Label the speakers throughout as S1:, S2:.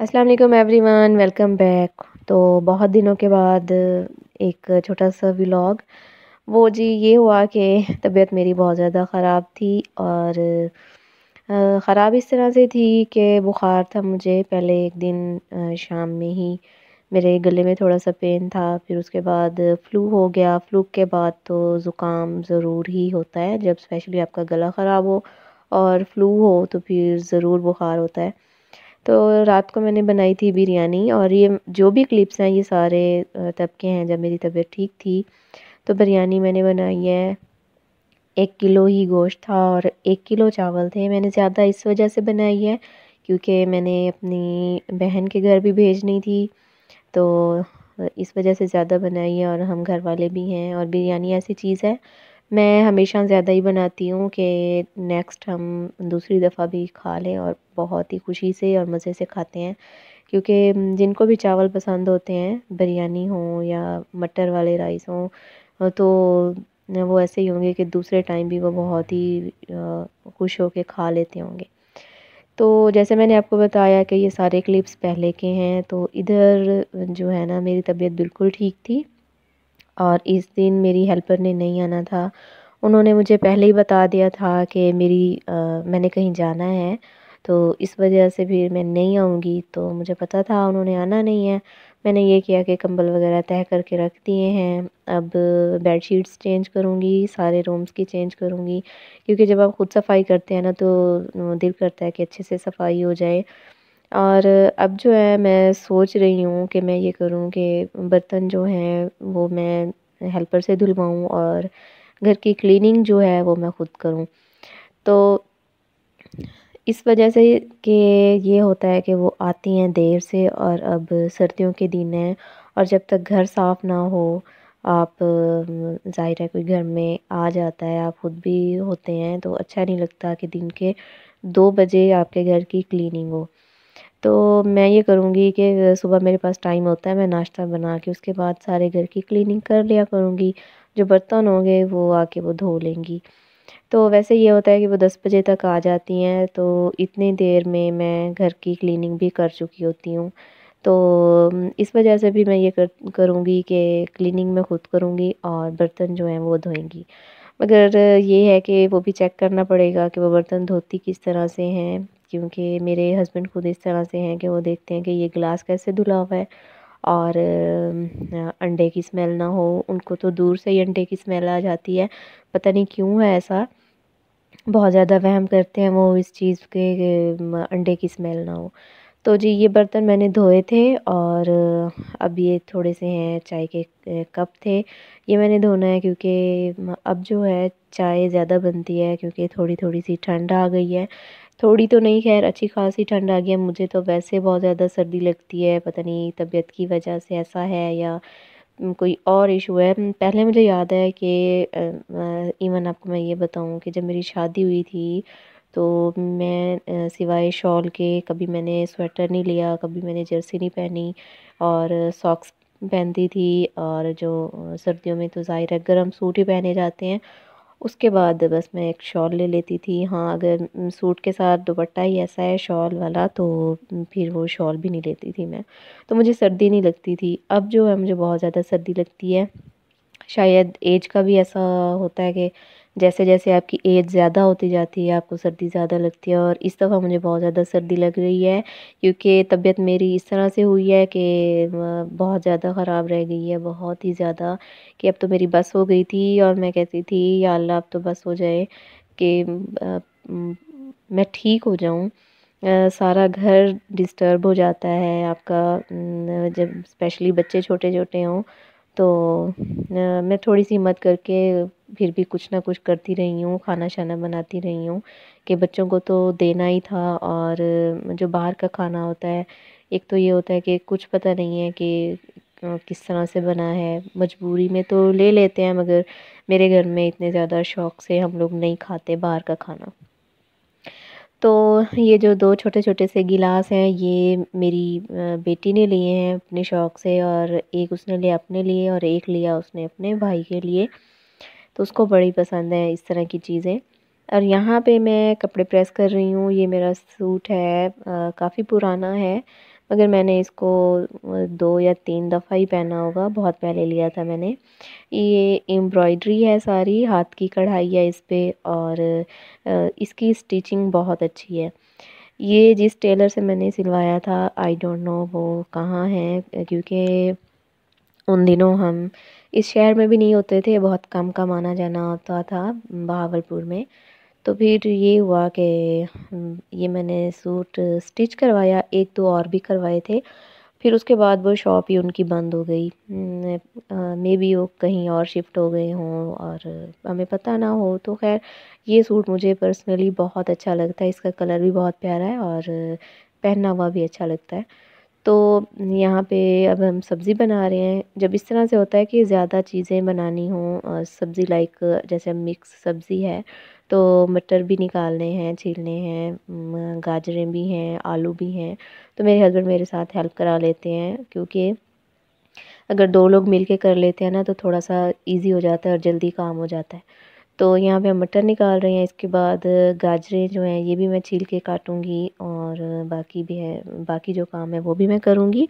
S1: अस्सलाम वालेकुम everyone, welcome back. तो बहुत दिनों के बाद एक छोटा-सा व्लॉग। वो जी ये हुआ कि तबीयत मेरी बहुत ज़्यादा ख़राब थी और ख़राब इस तरह से थी कि बुखार था मुझे। पहले एक दिन शाम में ही मेरे गले में थोड़ा-सा पेन था, फिर उसके बाद फ्लू हो गया। फ्लू के बाद तो ज़ुकाम ज़रूर ही होता है, जब स्पेशली आपका गला ख़राब हो और फ्लू हो तो फिर ज़रूर बुखार होता है। तो रात को मैंने बनाई थी बिरयानी और ये जो भी क्लिप्स हैं ये सारे तब के हैं जब मेरी तबीयत ठीक थी। तो बिरयानी मैंने बनाई है। 1 किलो ही गोश्त था और 1 किलो चावल थे। मैंने ज़्यादा इस वजह से बनाई है क्योंकि मैंने अपनी बहन के घर भी भेजनी थी। तो इस वजह से ज़्यादा बनाई है और हम घर वाले भी हैं और बिरयानी ऐसी चीज़ है, मैं हमेशा ज़्यादा ही बनाती हूँ कि नेक्स्ट हम दूसरी दफ़ा भी खा लें और बहुत ही खुशी से और मज़े से खाते हैं। क्योंकि जिनको भी चावल पसंद होते हैं, बिरयानी हो या मटर वाले राइस हों तो वो ऐसे ही होंगे कि दूसरे टाइम भी वो बहुत ही खुश होके खा लेते होंगे। तो जैसे मैंने आपको बताया कि ये सारे क्लिप्स पहले के हैं, तो इधर जो है ना मेरी तबीयत बिल्कुल ठीक थी और इस दिन मेरी हेल्पर ने नहीं आना था। उन्होंने मुझे पहले ही बता दिया था कि मैंने कहीं जाना है, तो इस वजह से फिर मैं नहीं आऊँगी, तो मुझे पता था उन्होंने आना नहीं है। मैंने ये किया कि कंबल वगैरह तह करके रख दिए हैं। अब बेडशीट्स चेंज करूँगी, सारे रूम्स की चेंज करूँगी, क्योंकि जब आप खुद सफाई करते हैं ना तो दिल करता है कि अच्छे से सफाई हो जाए। और अब जो है मैं सोच रही हूँ कि मैं ये करूँ कि बर्तन जो हैं वो मैं हेल्पर से धुलवाऊँ और घर की क्लीनिंग जो है वो मैं खुद करूँ। तो इस वजह से कि ये होता है कि वो आती हैं देर से और अब सर्दियों के दिन हैं और जब तक घर साफ़ ना हो आप ज़ाहिर है कोई घर में आ जाता है, आप खुद भी होते हैं तो अच्छा नहीं लगता कि दिन के 2 बजे आपके घर की क्लीनिंग हो। तो मैं ये करूँगी कि सुबह मेरे पास टाइम होता है, मैं नाश्ता बना के उसके बाद सारे घर की क्लीनिंग कर लिया करूँगी। जो बर्तन होंगे वो आके वो धो लेंगी। तो वैसे ये होता है कि वो 10 बजे तक आ जाती हैं, तो इतनी देर में मैं घर की क्लीनिंग भी कर चुकी होती हूँ। तो इस वजह से भी मैं ये करूँगी कि क्लीनिंग मैं खुद करूँगी और बर्तन जो हैं वो धोएँगी। मगर ये है कि वो भी चेक करना पड़ेगा कि वो बर्तन धोती किस तरह से हैं, क्योंकि मेरे हस्बैंड खुद इस तरह से हैं कि वो देखते हैं कि ये गिलास कैसे धुला हुआ है और अंडे की स्मेल ना हो। उनको तो दूर से ही अंडे की स्मेल आ जाती है, पता नहीं क्यों है ऐसा। बहुत ज़्यादा वहम करते हैं वो इस चीज़ के अंडे की स्मेल ना हो। तो जी ये बर्तन मैंने धोए थे और अब ये थोड़े से हैं चाय के कप थे, ये मैंने धोना है क्योंकि अब जो है चाय ज़्यादा बनती है क्योंकि थोड़ी-थोड़ी सी ठंड आ गई है। थोड़ी तो नहीं ख़ैर अच्छी ख़ासी ठंड आ गई है, मुझे तो वैसे बहुत ज़्यादा सर्दी लगती है, पता नहीं तबीयत की वजह से ऐसा है या कोई और इशू है। पहले मुझे याद है कि इवन आपको मैं ये बताऊँ कि जब मेरी शादी हुई थी तो मैं सिवाय शॉल के कभी मैंने स्वेटर नहीं लिया, कभी मैंने जर्सी नहीं पहनी और सॉक्स पहनती थी और जो सर्दियों में तो ज़ाहिर है गर्म सूट ही पहने जाते हैं। उसके बाद बस मैं एक शॉल ले लेती थी। हाँ, अगर सूट के साथ दुपट्टा ही ऐसा है शॉल वाला तो फिर वो शॉल भी नहीं लेती थी मैं। तो मुझे सर्दी नहीं लगती थी। अब जो है मुझे बहुत ज़्यादा सर्दी लगती है। शायद ऐज का भी ऐसा होता है कि जैसे-जैसे आपकी ऐज ज़्यादा होती जाती है, आपको सर्दी ज़्यादा लगती है और इस दफ़ा मुझे बहुत ज़्यादा सर्दी लग रही है क्योंकि तबीयत मेरी इस तरह से हुई है कि बहुत ज़्यादा ख़राब रह गई है, बहुत ही ज़्यादा कि अब तो मेरी बस हो गई थी और मैं कहती थी या अल्लाह अब तो बस हो जाए कि उम, मैं ठीक हो जाऊँ। सारा घर डिस्टर्ब हो जाता है आपका जब स्पेशली बच्चे छोटे-छोटे हों तो मैं थोड़ी-सी हिम्मत करके फिर भी कुछ ना कुछ करती रही हूँ, खाना-शाना बनाती रही हूँ कि बच्चों को तो देना ही था और जो बाहर का खाना होता है, एक तो ये होता है कि कुछ पता नहीं है कि किस तरह से बना है, मजबूरी में तो ले लेते हैं मगर मेरे घर में इतने ज़्यादा शौक से हम लोग नहीं खाते बाहर का खाना। तो ये जो 2 छोटे-छोटे से गिलास हैं ये मेरी बेटी ने लिए हैं अपने शौक से और एक उसने लिया अपने लिए और एक लिया उसने अपने भाई के लिए। तो उसको बड़ी पसंद है इस तरह की चीज़ें। और यहाँ पे मैं कपड़े प्रेस कर रही हूँ, ये मेरा सूट है काफ़ी पुराना है, मगर मैंने इसको 2 या 3 दफ़ा ही पहना होगा, बहुत पहले लिया था मैंने। ये एम्ब्रॉयडरी है सारी, हाथ की कढ़ाई है इस पे और इसकी स्टिचिंग बहुत अच्छी है। ये जिस टेलर से मैंने सिलवाया था आई डोंट नो वो कहाँ है, क्योंकि उन दिनों हम इस शहर में भी नहीं होते थे, बहुत कम कम आना जाना होता था बहावलपुर में। तो फिर ये हुआ कि ये मैंने सूट स्टिच करवाया, 1-2 और भी करवाए थे। फिर उसके बाद वो शॉप ही उनकी बंद हो गई। मेबी वो कहीं और शिफ्ट हो गए हों और हमें पता ना हो। तो ख़ैर ये सूट मुझे पर्सनली बहुत अच्छा लगता है, इसका कलर भी बहुत प्यारा है और पहना हुआ भी अच्छा लगता है। तो यहाँ पे अब हम सब्ज़ी बना रहे हैं। जब इस तरह से होता है कि ज़्यादा चीज़ें बनानी हों, सब्ज़ी लाइक जैसे मिक्स सब्ज़ी है, तो मटर भी निकालने हैं, छीलने हैं, गाजरें भी हैं, आलू भी हैं। तो मेरे हस्बैंड मेरे साथ हेल्प करा लेते हैं, क्योंकि अगर 2 लोग मिल के कर लेते हैं ना तो थोड़ा-सा ईज़ी हो जाता है और जल्दी काम हो जाता है। तो यहाँ पे हम मटर निकाल रहे हैं, इसके बाद गाजरें जो हैं ये भी मैं छील के काटूँगी और बाकी भी है, बाकी जो काम है वो भी मैं करूँगी।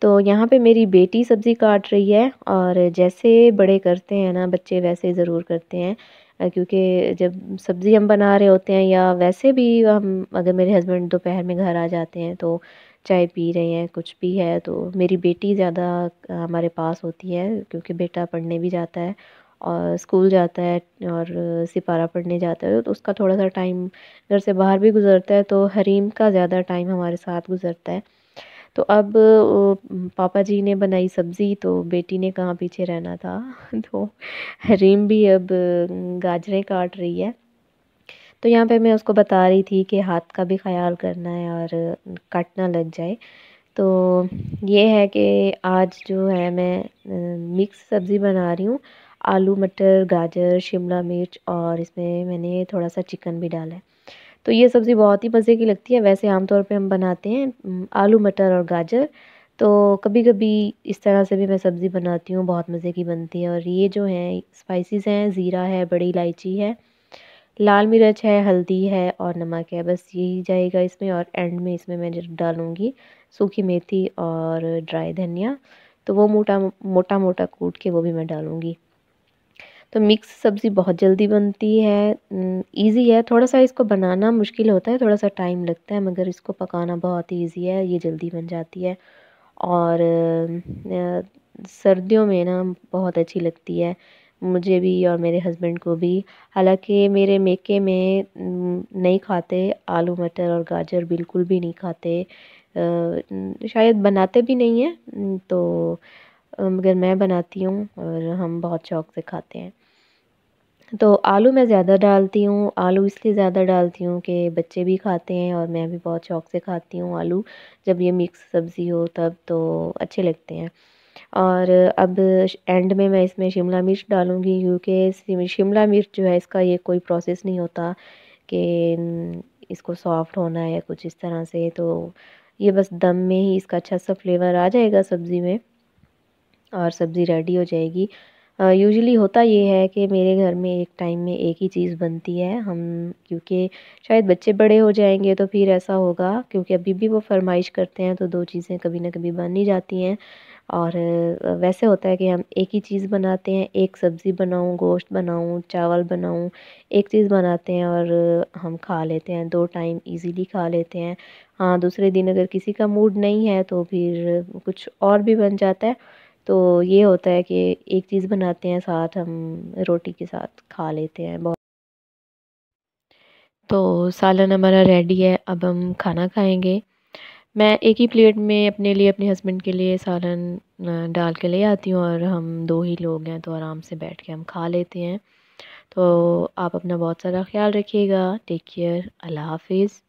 S1: तो यहाँ पे मेरी बेटी सब्ज़ी काट रही है और जैसे बड़े करते हैं ना बच्चे वैसे ज़रूर करते हैं। क्योंकि जब सब्ज़ी हम बना रहे होते हैं या वैसे भी हम अगर मेरे हस्बैंड दोपहर में घर आ जाते हैं तो चाय पी रहे हैं, कुछ भी है, तो मेरी बेटी ज़्यादा हमारे पास होती है, क्योंकि बेटा पढ़ने भी जाता है और स्कूल जाता है और सिपारा पढ़ने जाता है, तो उसका थोड़ा-सा टाइम घर से बाहर भी गुज़रता है, तो हरीम का ज़्यादा टाइम हमारे साथ गुज़रता है। तो अब पापा जी ने बनाई सब्ज़ी तो बेटी ने कहाँ पीछे रहना था। तो रीम भी अब गाजरें काट रही है। तो यहाँ पे मैं उसको बता रही थी कि हाथ का भी ख़्याल करना है और कट ना लग जाए। तो ये है कि आज जो है मैं मिक्स सब्ज़ी बना रही हूँ। आलू, मटर, गाजर, शिमला मिर्च और इसमें मैंने थोड़ा-सा चिकन भी डाला है। तो ये सब्ज़ी बहुत ही मज़े की लगती है। वैसे आम तौर पे हम बनाते हैं आलू, मटर और गाजर। तो कभी-कभी इस तरह से भी मैं सब्ज़ी बनाती हूँ, बहुत मज़े की बनती है। और ये जो हैं स्पाइसेस हैं, ज़ीरा है, बड़ी इलायची है, लाल मिर्च है, हल्दी है और नमक है। बस यही जाएगा इसमें और एंड में इसमें मैं डालूँगी सूखी मेथी और ड्राई धनिया। तो वो मोटा-मोटा कूट के वो भी मैं डालूँगी। तो मिक्स सब्ज़ी बहुत जल्दी बनती है, ईज़ी है। थोड़ा-सा इसको बनाना मुश्किल होता है, थोड़ा-सा टाइम लगता है, मगर इसको पकाना बहुत ईज़ी है, ये जल्दी बन जाती है। और सर्दियों में ना बहुत अच्छी लगती है मुझे भी और मेरे हस्बैंड को भी। हालाँकि मेरे मेके में नहीं खाते आलू, मटर और गाजर बिल्कुल भी नहीं खाते। शायद बनाते भी नहीं हैं। तो मगर मैं बनाती हूँ और हम बहुत शौक से खाते हैं। तो आलू मैं ज़्यादा डालती हूँ, आलू इसलिए ज़्यादा डालती हूँ कि बच्चे भी खाते हैं और मैं भी बहुत शौक से खाती हूँ आलू। जब ये मिक्स सब्ज़ी हो तब तो अच्छे लगते हैं। और अब एंड में मैं इसमें शिमला मिर्च डालूँगी, क्योंकि शिमला मिर्च जो है इसका ये कोई प्रोसेस नहीं होता कि इसको सॉफ्ट होना है या कुछ इस तरह से। तो ये बस दम में ही इसका अच्छा-सा फ्लेवर आ जाएगा सब्ज़ी में और सब्ज़ी रेडी हो जाएगी। यूजुअली होता ये है कि मेरे घर में एक टाइम में एक ही चीज़ बनती है। हम क्योंकि शायद बच्चे बड़े हो जाएँगे तो फिर ऐसा होगा, क्योंकि अभी भी वो फ़रमाइश करते हैं तो 2 चीज़ें कभी न कभी बन ही जाती हैं। और वैसे होता है कि हम एक ही चीज़ बनाते हैं, एक सब्ज़ी बनाऊँ, गोश्त बनाऊँ, चावल बनाऊँ, एक चीज़ बनाते हैं और हम खा लेते हैं, 2 टाइम ईज़िली खा लेते हैं। हाँ, दूसरे दिन अगर किसी का मूड नहीं है तो फिर कुछ और भी बन जाता है। तो ये होता है कि एक चीज़ बनाते हैं, साथ हम रोटी के साथ खा लेते हैं बहुत। तो सालन हमारा रेडी है, अब हम खाना खाएँगे। मैं एक ही प्लेट में अपने लिए, अपने हस्बैंड के लिए सालन डाल के ले आती हूँ और हम 2 ही लोग हैं तो आराम से बैठ के हम खा लेते हैं। तो आप अपना बहुत सारा ख़्याल रखिएगा। Take care. अल्लाह हाफ़िज़।